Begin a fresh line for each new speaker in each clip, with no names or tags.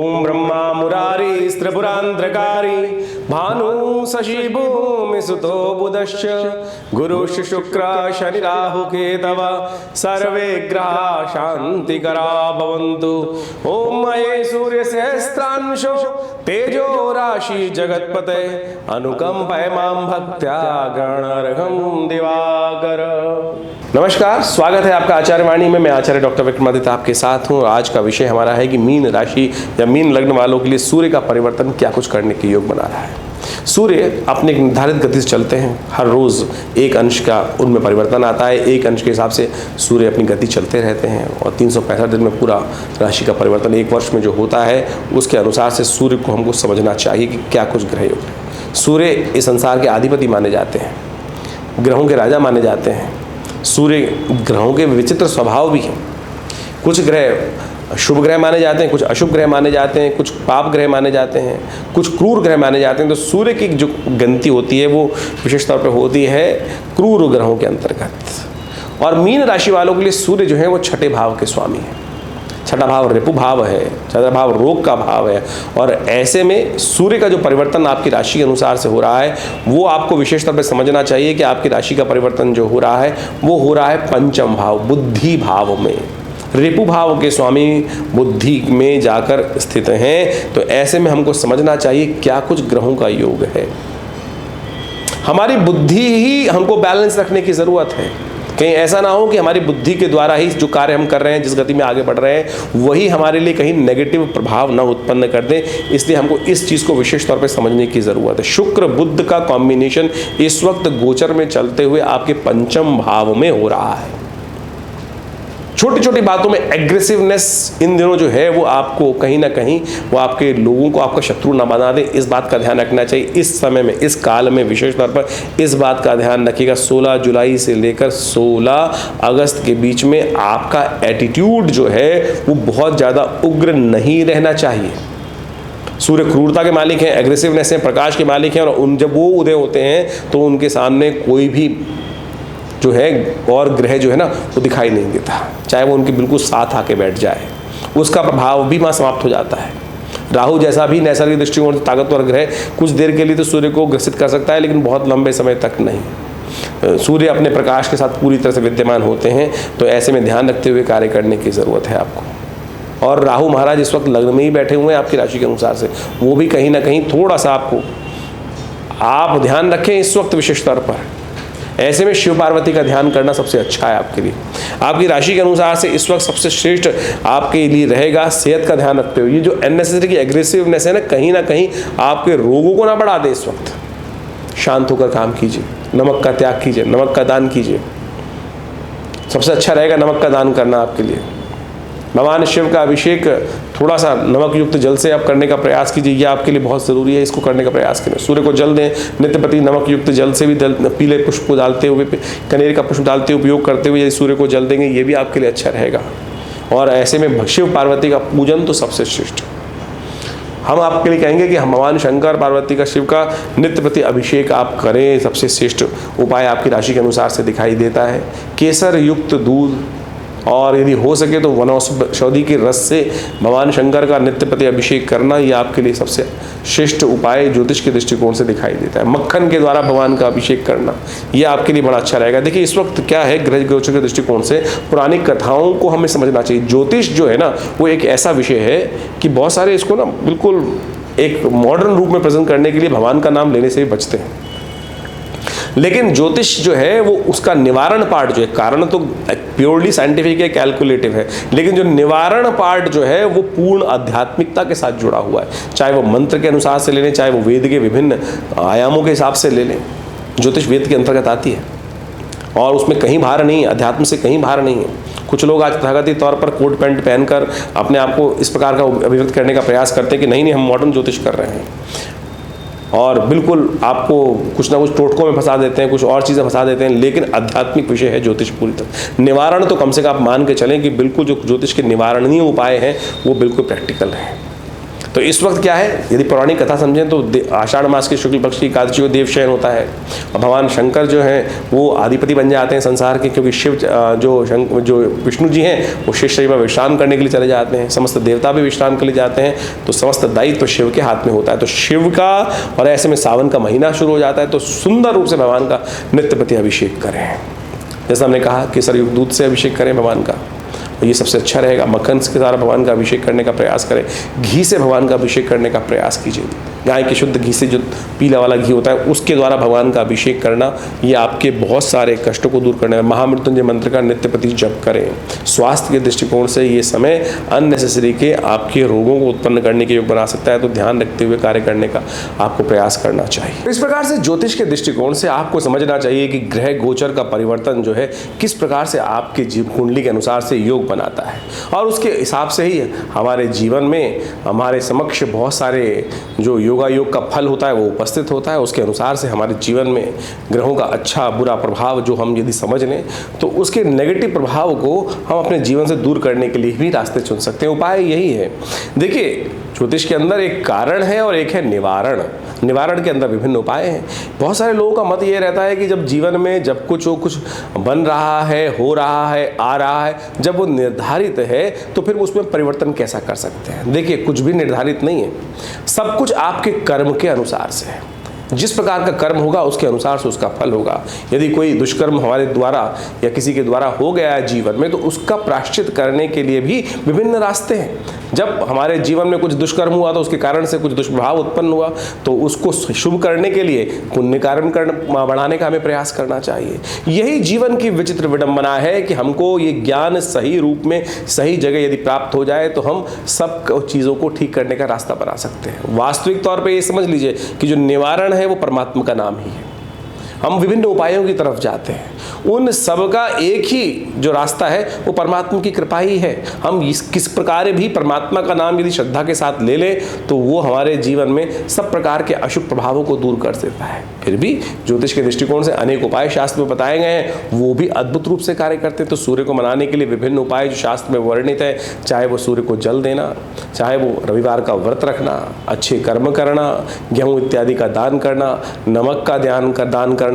ओम ब्रह्मा मुरारी त्रिपुरांतकारी भानु शशि भूमि सुतो बुधश्च गुरुश्च शुक्र शनि राहु केतव सर्वे ग्रहा शांतिकरा भवन्तु। ओम मये सूर्य सहस्त्रांशो तेजो राशि जगत्पते अनुकंपय मां भक्त्या गणर्घं दिवाकर। नमस्कार, स्वागत है आपका आचार्य वाणी में। मैं आचार्य डॉक्टर विक्रमादित्य आपके साथ हूँ। आज का विषय हमारा है कि मीन राशि या मीन लग्न वालों के लिए सूर्य का परिवर्तन क्या कुछ करने के योग बना रहा है। सूर्य अपने एक निर्धारित गति से चलते हैं, हर रोज एक अंश का उनमें परिवर्तन आता है। एक अंश के हिसाब से सूर्य अपनी गति चलते रहते हैं और 365 दिन में पूरा राशि का परिवर्तन एक वर्ष में जो होता है उसके अनुसार से सूर्य को हमको समझना चाहिए कि क्या कुछ ग्रह योग है। सूर्य इस संसार के अधिपति माने जाते हैं, ग्रहों के राजा माने जाते हैं। सूर्य ग्रहों के विचित्र स्वभाव भी हैं। कुछ ग्रह शुभ ग्रह माने जाते हैं, कुछ अशुभ ग्रह माने जाते हैं, कुछ पाप ग्रह माने जाते हैं, कुछ क्रूर ग्रह माने जाते हैं। तो सूर्य की जो गिनती होती है वो विशेष तौर पर होती है क्रूर ग्रहों के अंतर्गत। और मीन राशि वालों के लिए सूर्य जो है वो छठे भाव के स्वामी है। छठा भाव रिपु भाव है, छठा भाव रोग का भाव है। और ऐसे में सूर्य का जो परिवर्तन आपकी राशि के अनुसार से हो रहा है वो आपको विशेष तौर पर समझना चाहिए कि आपकी राशि का परिवर्तन जो हो रहा है वो हो रहा है पंचम भाव बुद्धि भाव में। रिपु भाव के स्वामी बुद्धि में जाकर स्थित हैं। तो ऐसे में हमको समझना चाहिए क्या कुछ ग्रहों का योग है। हमारी बुद्धि ही हमको बैलेंस रखने की जरूरत है। कहीं ऐसा ना हो कि हमारी बुद्धि के द्वारा ही जो कार्य हम कर रहे हैं, जिस गति में आगे बढ़ रहे हैं, वही हमारे लिए कहीं नेगेटिव प्रभाव ना उत्पन्न कर दे। इसलिए हमको इस चीज़ को विशेष तौर पर समझने की ज़रूरत है। शुक्र बुध का कॉम्बिनेशन इस वक्त गोचर में चलते हुए आपके पंचम भाव में हो रहा है। छोटी छोटी बातों में एग्रेसिवनेस इन दिनों जो है वो आपको कहीं ना कहीं वो आपके लोगों को आपका शत्रु ना बना दे। इस बात का ध्यान रखना चाहिए। इस समय में, इस काल में विशेष तौर पर इस बात का ध्यान रखिएगा। 16 जुलाई से लेकर 16 अगस्त के बीच में आपका एटीट्यूड जो है वो बहुत ज़्यादा उग्र नहीं रहना चाहिए। सूर्य क्रूरता के मालिक हैं, एग्रेसिवनेस हैं, प्रकाश के मालिक हैं। और जब वो उदय होते हैं तो उनके सामने कोई भी जो है और ग्रह जो है ना वो दिखाई नहीं देता, चाहे वो उनके बिल्कुल साथ आके बैठ जाए, उसका प्रभाव भी वहाँ समाप्त हो जाता है। राहु जैसा भी नैसर्गिक दृष्टिकोण से ताकतवर ग्रह कुछ देर के लिए तो सूर्य को ग्रसित कर सकता है, लेकिन बहुत लंबे समय तक नहीं। सूर्य अपने प्रकाश के साथ पूरी तरह से विद्यमान होते हैं। तो ऐसे में ध्यान रखते हुए कार्य करने की ज़रूरत है आपको। और राहु महाराज इस वक्त लग्न में ही बैठे हुए हैं आपकी राशि के अनुसार से, वो भी कहीं ना कहीं थोड़ा सा आपको आप ध्यान रखें इस वक्त विशेष तौर पर। ऐसे में शिव पार्वती का ध्यान करना सबसे अच्छा है आपके लिए। आपकी राशि के अनुसार से इस वक्त सबसे श्रेष्ठ आपके लिए रहेगा सेहत का ध्यान रखते हुए। ये जो अननेसेसरी की एग्रेसिवनेस है ना कहीं आपके रोगों को ना बढ़ा दे। इस वक्त शांत होकर काम कीजिए, नमक का त्याग कीजिए, नमक का दान कीजिए। सबसे अच्छा रहेगा नमक का दान करना आपके लिए। भगवान शिव का अभिषेक थोड़ा सा नमक युक्त जल से आप करने का प्रयास कीजिए। यह आपके लिए बहुत ज़रूरी है, इसको करने का प्रयास करें। सूर्य को जल दें, नित्य प्रति नमक युक्त जल से भी पीले पुष्प को डालते हुए, कनेर का पुष्प डालते हुए, उपयोग करते हुए यदि सूर्य को जल देंगे ये भी आपके लिए अच्छा रहेगा। और ऐसे में शिव पार्वती का पूजन तो सबसे श्रेष्ठ। हम आपके लिए कहेंगे कि हम भगवान शंकर पार्वती का शिव का नित्य प्रति अभिषेक आप करें। सबसे श्रेष्ठ उपाय आपकी राशि के अनुसार से दिखाई देता है। केसर युक्त दूध और यदि हो सके तो वनौषधि के रस से भगवान शंकर का नित्य प्रति अभिषेक करना, ये आपके लिए सबसे श्रेष्ठ उपाय ज्योतिष के दृष्टिकोण से दिखाई देता है। मक्खन के द्वारा भगवान का अभिषेक करना ये आपके लिए बड़ा अच्छा रहेगा। देखिए इस वक्त क्या है, ग्रह गोचर के दृष्टिकोण से पुरानी कथाओं को हमें समझना चाहिए। ज्योतिष जो है ना वो एक ऐसा विषय है कि बहुत सारे इसको ना बिल्कुल एक मॉडर्न रूप में प्रेजेंट करने के लिए भगवान का नाम लेने से भी बचते हैं। लेकिन ज्योतिष जो है वो उसका निवारण पार्ट जो है, कारण तो प्योरली साइंटिफिक है, कैलकुलेटिव है, लेकिन जो निवारण पार्ट जो है वो पूर्ण आध्यात्मिकता के साथ जुड़ा हुआ है। चाहे वो मंत्र के अनुसार से ले लें, चाहे वो वेद के विभिन्न आयामों के हिसाब से ले लें। ज्योतिष वेद के अंतर्गत आती है और उसमें कहीं भार नहीं है, अध्यात्म से कहीं भार नहीं है। कुछ लोग आज तथाकथित तौर पर कोट पैंट पहनकर अपने आप को इस प्रकार का अभिव्यक्त करने का प्रयास करते हैं कि नहीं हम मॉडर्न ज्योतिष कर रहे हैं, और बिल्कुल आपको कुछ ना कुछ टोटकों में फंसा देते हैं, कुछ और चीज़ें फंसा देते हैं। लेकिन आध्यात्मिक विषय है ज्योतिष पूरी तरह। निवारण तो कम से कम आप मान के चलें कि बिल्कुल जो ज्योतिष के निवारणीय उपाय हैं वो बिल्कुल प्रैक्टिकल हैं। तो इस वक्त क्या है, यदि पौराणिक कथा समझें तो आषाढ़ मास के शुक्ल पक्ष की एकादशी को देवशयन होता है और भगवान शंकर जो हैं वो आधिपति बन जाते हैं संसार के, क्योंकि शिव जो विष्णु जी हैं वो शेष शरीर में विश्राम करने के लिए चले जाते हैं, समस्त देवता भी विश्राम के लिए जाते हैं, तो समस्त दायित्व तो शिव के हाथ में होता है। तो शिव का, और ऐसे में सावन का महीना शुरू हो जाता है, तो सुंदर रूप से भगवान का नित्य प्रति अभिषेक करें। जैसा हमने कहा केसर युक्त दूध से अभिषेक करें भगवान का, ये सबसे अच्छा रहेगा। मक्खन के द्वारा भगवान का अभिषेक करने का प्रयास करें, घी से भगवान का अभिषेक करने का प्रयास कीजिए। गाय के शुद्ध घी से जो पीला वाला घी होता है उसके द्वारा भगवान का अभिषेक करना, ये आपके बहुत सारे कष्टों को दूर करने में। महामृत्युंजय मंत्र का नित्य प्रति जप करें। स्वास्थ्य के दृष्टिकोण से ये समय अननेसेसरी के आपके रोगों को उत्पन्न करने के योग बना सकता है, तो ध्यान रखते हुए कार्य करने का आपको प्रयास करना चाहिए। इस प्रकार से ज्योतिष के दृष्टिकोण से आपको समझना चाहिए कि ग्रह गोचर का परिवर्तन जो है किस प्रकार से आपके जीव कुंडली के अनुसार से योग बनाता है, और उसके हिसाब से ही हमारे जीवन में हमारे समक्ष बहुत सारे जो योगा योग का फल होता है वो उपस्थित होता है। उसके अनुसार से हमारे जीवन में ग्रहों का अच्छा बुरा प्रभाव जो हम यदि समझ लें तो उसके नेगेटिव प्रभाव को हम अपने जीवन से दूर करने के लिए भी रास्ते चुन सकते हैं। उपाय यही है। देखिए, ज्योतिष के अंदर एक कारण है और एक है निवारण। निवारण के अंदर विभिन्न उपाय हैं। बहुत सारे लोगों का मत ये रहता है कि जब जीवन में जब कुछ बन रहा है, हो रहा है, आ रहा है, जब वो निर्धारित है तो फिर उसमें परिवर्तन कैसा कर सकते हैं। देखिए, कुछ भी निर्धारित नहीं है, सब कुछ आपके कर्म के अनुसार से है। जिस प्रकार का कर्म होगा उसके अनुसार से उसका फल होगा। यदि कोई दुष्कर्म हमारे द्वारा या किसी के द्वारा हो गया है जीवन में, तो उसका प्रायश्चित करने के लिए भी विभिन्न रास्ते हैं। जब हमारे जीवन में कुछ दुष्कर्म हुआ तो उसके कारण से कुछ दुष्प्रभाव उत्पन्न हुआ, तो उसको शुभ करने के लिए पुण्य कर्म बढ़ाने का हमें प्रयास करना चाहिए। यही जीवन की विचित्र विडंबना है कि हमको ये ज्ञान सही रूप में सही जगह यदि प्राप्त हो जाए तो हम सब चीज़ों को ठीक करने का रास्ता बना सकते हैं। वास्तविक तौर पर ये समझ लीजिए कि जो निवारण है वो परमात्मा का नाम ही है। हम विभिन्न उपायों की तरफ जाते हैं, उन सब का एक ही जो रास्ता है वो परमात्मा की कृपा ही है। हम किस प्रकार भी परमात्मा का नाम यदि श्रद्धा के साथ ले लें तो वो हमारे जीवन में सब प्रकार के अशुभ प्रभावों को दूर कर देता है। फिर भी ज्योतिष के दृष्टिकोण से अनेक उपाय शास्त्र में बताए गए हैं, वो भी अद्भुत रूप से कार्य करते हैं। तो सूर्य को मनाने के लिए विभिन्न उपाय जो शास्त्र में वर्णित है, चाहे वो सूर्य को जल देना, चाहे वो रविवार का व्रत रखना, अच्छे कर्म करना, गेहूँ इत्यादि का दान करना, नमक का दान करना,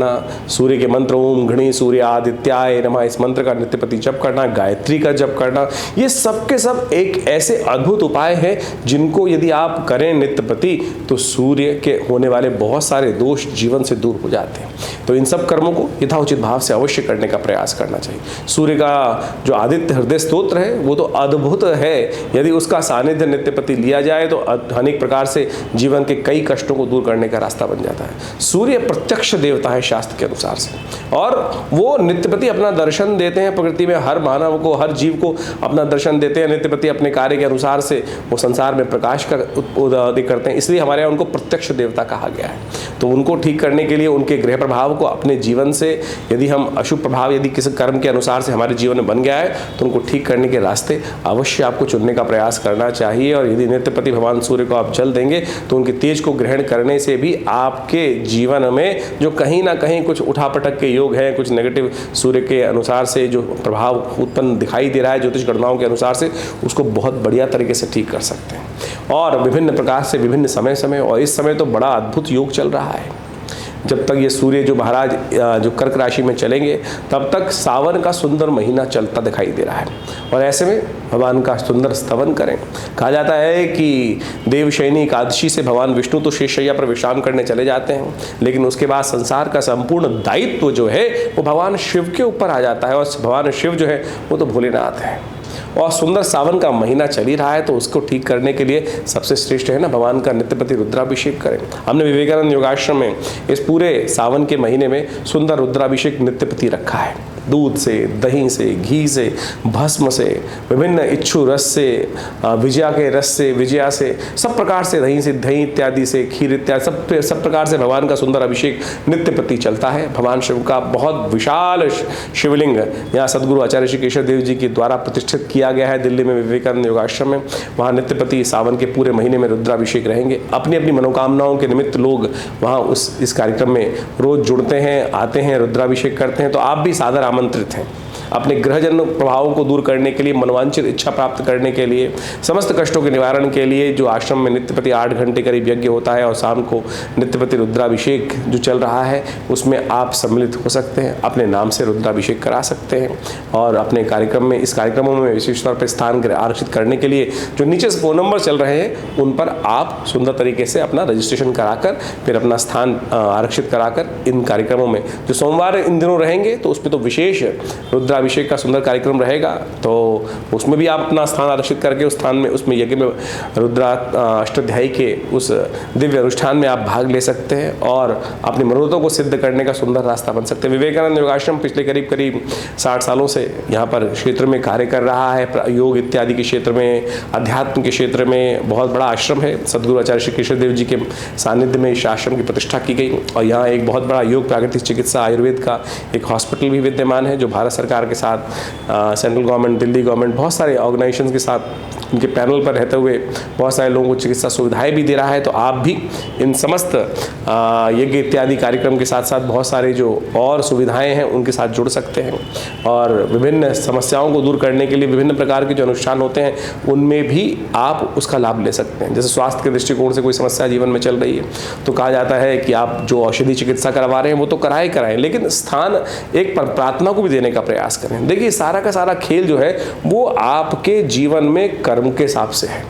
सूर्य के मंत्र ओम घृणी सूर्य आदित्याय नमः इस मंत्र का नित्य प्रति जप करना, गायत्री का जप करना, ये सब के सब एक ऐसे अद्भुत उपाय हैं जिनको यदि आप करें नित्य प्रति तो सूर्य के होने वाले बहुत सारे दोष जीवन से दूर हो जाते हैं। तो इन सब कर्मों को यथाउचित भाव से अवश्य करने का प्रयास करना चाहिए। सूर्य का जो आदित्य हृदय स्तोत्र है वो तो अद्भुत है, यदि उसका सानिध्य नित्य प्रति लिया जाए तो अनेक प्रकार से जीवन के कई कष्टों को दूर करने का रास्ता बन जाता है। सूर्य प्रत्यक्ष देवता है शास्त्र के अनुसार से, और वो नित्य प्रति अपना दर्शन देते हैं प्रकृति में, हर मानव को, हर जीव को अपना दर्शन देते हैं नित्य प्रति। अपने कार्य के अनुसार से वो संसार में प्रकाश का उदय करते हैं, इसलिए हमारे यहाँ उनको प्रत्यक्ष देवता कहा गया है। तो उनको ठीक करने के लिए उनके ग्रह प्रभाव को अपने जीवन से यदि हम अशुभ प्रभाव यदि किसी कर्म के अनुसार से हमारे जीवन में बन गया है तो उनको ठीक करने के रास्ते अवश्य आपको चुनने का प्रयास करना चाहिए। और यदि नित्य प्रति भगवान सूर्य को आप जल देंगे तो उनके तेज को ग्रहण करने से भी आपके जीवन में जो कहीं ना कहीं कुछ उठापटक के योग हैं, कुछ नेगेटिव सूर्य के अनुसार से जो प्रभाव उत्पन्न दिखाई दे रहा है ज्योतिष गणनाओं के अनुसार से, उसको बहुत बढ़िया तरीके से ठीक कर सकते हैं। और विभिन्न प्रकार से विभिन्न समय और इस समय तो बड़ा अद्भुत योग चल रहा है। जब तक ये सूर्य जो महाराज जो कर्क राशि में चलेंगे तब तक सावन का सुंदर महीना चलता दिखाई दे रहा है, और ऐसे में भगवान का सुंदर स्तवन करें। कहा जाता है कि देवशयनी एकादशी से भगवान विष्णु तो शेषशय्या पर विश्राम करने चले जाते हैं, लेकिन उसके बाद संसार का संपूर्ण दायित्व जो है वो भगवान शिव के ऊपर आ जाता है, और भगवान शिव जो है वो तो भोलेनाथ है। और सुंदर सावन का महीना चल ही रहा है, तो उसको ठीक करने के लिए सबसे श्रेष्ठ है ना भगवान का नित्य प्रति रुद्राभिषेक करें। हमने विवेकानंद योगाश्रम में इस पूरे सावन के महीने में सुंदर रुद्राभिषेक नित्य प्रति रखा है। दूध से, दही से, घी से, भस्म से, विभिन्न इच्छु रस से, विजया के रस से, विजया से, सब प्रकार से, दही इत्यादि से, खीर इत्यादि सब प्रकार से भगवान का सुंदर अभिषेक नित्य प्रति चलता है। भगवान शिव का बहुत विशाल शिवलिंग यहाँ सदगुरु आचार्य श्री केशव देव जी के द्वारा प्रतिष्ठित किया गया है दिल्ली में विवेकानंद योगाश्रम में। वहाँ नित्य प्रति सावन के पूरे महीने में रुद्राभिषेक रहेंगे। अपनी अपनी मनोकामनाओं के निमित्त लोग वहाँ इस कार्यक्रम में रोज जुड़ते हैं, आते हैं, रुद्राभिषेक करते हैं। तो आप भी सादर आमंत्रित हैं। अपने ग्रहजन्य प्रभावों को दूर करने के लिए, मनवांछित इच्छा प्राप्त करने के लिए, समस्त कष्टों के निवारण के लिए जो आश्रम में नित्य प्रति 8 घंटे करीब यज्ञ होता है और शाम को नित्य प्रति रुद्राभिषेक जो चल रहा है उसमें आप सम्मिलित हो सकते हैं, अपने नाम से रुद्राभिषेक करा सकते हैं। और अपने कार्यक्रम में, इस कार्यक्रमों में विशेष तौर पर स्थान आरक्षित करने के लिए जो नीचे से फ़ोन नंबर चल रहे हैं उन पर आप सुंदर तरीके से अपना रजिस्ट्रेशन कराकर फिर अपना स्थान आरक्षित कराकर इन कार्यक्रमों में, जो सोमवार इन दिनों रहेंगे तो उसमें तो विशेष रुद्राभिषेक का सुंदर कार्यक्रम रहेगा, तो उसमें भी आप अपना स्थान आरक्षित करके उस स्थान में, उसमें यज्ञ में रुद्रा अष्टाध्यायी के उस दिव्य अनुष्ठान में आप भाग ले सकते हैं और अपनी मनोरथों को सिद्ध करने का सुंदर रास्ता बन सकते हैं। विवेकानंद योगाश्रम पिछले करीब 60 सालों से यहाँ पर क्षेत्र में कार्य कर रहा है। योग इत्यादि के क्षेत्र में, अध्यात्म के क्षेत्र में बहुत बड़ा आश्रम है। सदगुरु आचार्य श्री कृष्णदेव जी के सानिध्य में इस आश्रम की प्रतिष्ठा की गई और यहाँ एक बहुत बड़ा योग प्राकृतिक चिकित्सा आयुर्वेद का एक हॉस्पिटल भी विद्यमान है जो भारत सरकार के साथ, सेंट्रल गवर्नमेंट, दिल्ली गवर्नमेंट, बहुत सारे ऑर्गेनाइजेशन के साथ उनके पैनल पर रहते हुए बहुत सारे लोगों को चिकित्सा सुविधाएं भी दे रहा है। तो आप भी इन समस्त यज्ञ इत्यादि कार्यक्रम के साथ साथ बहुत सारे जो और सुविधाएं हैं उनके साथ जुड़ सकते हैं और विभिन्न समस्याओं को दूर करने के लिए विभिन्न प्रकार के जो अनुष्ठान होते हैं उनमें भी आप उसका लाभ ले सकते हैं। जैसे स्वास्थ्य के दृष्टिकोण से कोई समस्या जीवन में चल रही है तो कहा जाता है कि आप जो औषधि चिकित्सा करवा रहे हैं वो तो कराएं, लेकिन स्थान एक प्रार्थना को भी देने का प्रयास करें। देखिए सारा का सारा खेल जो है वो आपके जीवन में कर्म के हिसाब से है।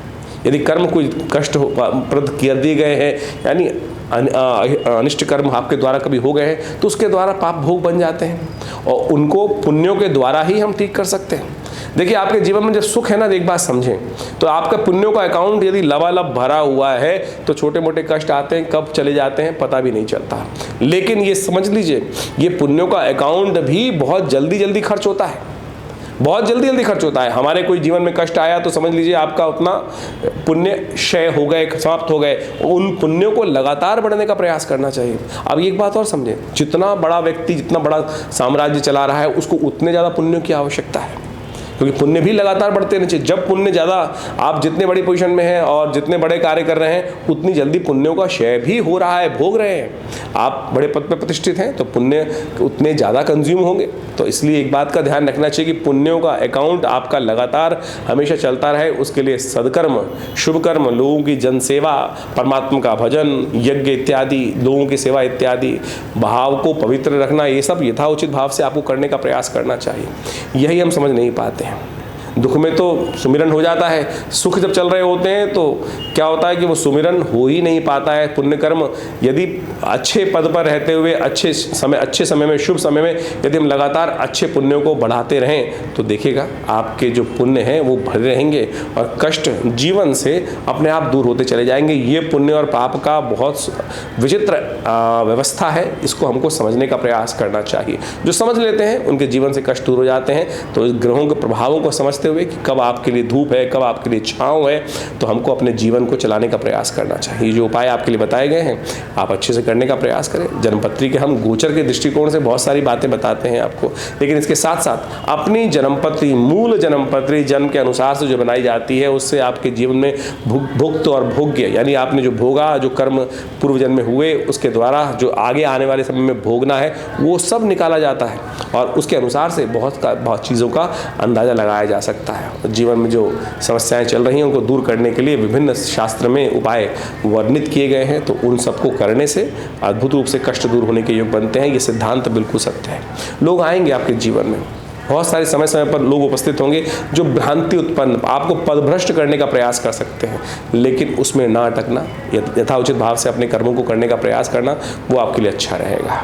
यदि कर्म कोई कष्ट प्रद कर दिए गए हैं, यानी अनिष्ट कर्म आपके द्वारा कभी हो गए हैं तो उसके द्वारा पाप भोग बन जाते हैं और उनको पुण्यों के द्वारा ही हम ठीक कर सकते हैं। देखिए आपके जीवन में जब सुख है ना, एक बात समझें, तो आपका पुण्यों का अकाउंट यदि लबालब भरा हुआ है तो छोटे मोटे कष्ट आते हैं, कब चले जाते हैं पता भी नहीं चलता। लेकिन ये समझ लीजिए ये पुण्यों का अकाउंट भी बहुत जल्दी खर्च होता है, बहुत जल्दी खर्च होता है। हमारे कोई जीवन में कष्ट आया तो समझ लीजिए आपका उतना पुण्य क्षय हो गए, समाप्त हो गए। उन पुण्यों को लगातार बढ़ने का प्रयास करना चाहिए। अब एक बात और समझें, जितना बड़ा व्यक्ति, जितना बड़ा साम्राज्य चला रहा है उसको उतने ज़्यादा पुण्यों की आवश्यकता है, क्योंकि पुण्य भी लगातार बढ़ते रहने चाहिए। जब पुण्य ज़्यादा, आप जितने बड़ी पोजीशन में हैं और जितने बड़े कार्य कर रहे हैं उतनी जल्दी पुण्यों का क्षय भी हो रहा है, भोग रहे हैं। आप बड़े पद पर प्रतिष्ठित हैं तो पुण्य उतने ज़्यादा कंज्यूम होंगे। तो इसलिए एक बात का ध्यान रखना चाहिए कि पुण्यों का अकाउंट आपका लगातार हमेशा चलता रहे। उसके लिए सदकर्म, शुभ कर्म, लोगों की जनसेवा, परमात्मा का भजन, यज्ञ इत्यादि, लोगों की सेवा इत्यादि, भाव को पवित्र रखना, ये सब यथाउचित भाव से आपको करने का प्रयास करना चाहिए। यही हम समझ नहीं पाते। दुख में तो सुमिरन हो जाता है, सुख जब चल रहे होते हैं तो क्या होता है कि वो सुमिरन हो ही नहीं पाता है। पुण्य कर्म यदि अच्छे पद पर रहते हुए अच्छे समय में, शुभ समय में यदि हम लगातार अच्छे पुण्यों को बढ़ाते रहें तो देखिएगा आपके जो पुण्य हैं वो भरे रहेंगे और कष्ट जीवन से अपने आप दूर होते चले जाएंगे। ये पुण्य और पाप का बहुत विचित्र व्यवस्था है, इसको हमको समझने का प्रयास करना चाहिए। जो समझ लेते हैं उनके जीवन से कष्ट दूर हो जाते हैं। तो इस ग्रहों के प्रभावों को समझते हुए कि कब आपके लिए धूप है, कब आपके लिए छांव है, तो हमको अपने जीवन को चलाने का प्रयास करना चाहिए। जो उपाय आपके लिए बताए गए हैं आप अच्छे से करने का प्रयास करें। जन्मपत्री के हम गोचर के दृष्टिकोण से बहुत सारी बातें बताते हैं आपको, लेकिन इसके साथ साथ अपनी जन्मपत्री, मूल जन्मपत्री जन्म के अनुसार से जो बनाई जाती है उससे आपके जीवन में भुक्त और भोग्य, यानी आपने जो भोगा, जो कर्म पूर्व जन्म में हुए उसके द्वारा जो आगे आने वाले समय में भोगना है वो सब निकाला जाता है और उसके अनुसार से बहुत चीज़ों का अंदाज़ा लगाया जा सकता है। जीवन में जो समस्याएं चल रही हैं उनको दूर करने के लिए विभिन्न शास्त्र में उपाय वर्णित किए गए हैं, तो उन सबको करने से अद्भुत रूप से कष्ट दूर होने के योग बनते हैं। ये सिद्धांत बिल्कुल सत्य है। लोग आएंगे आपके जीवन में, बहुत सारे समय पर लोग उपस्थित होंगे जो भ्रांति उत्पन्न, आपको पदभ्रष्ट करने का प्रयास कर सकते हैं, लेकिन उसमें ना अटकना, यथाउचित भाव से अपने कर्मों को करने का प्रयास करना वो आपके लिए अच्छा रहेगा।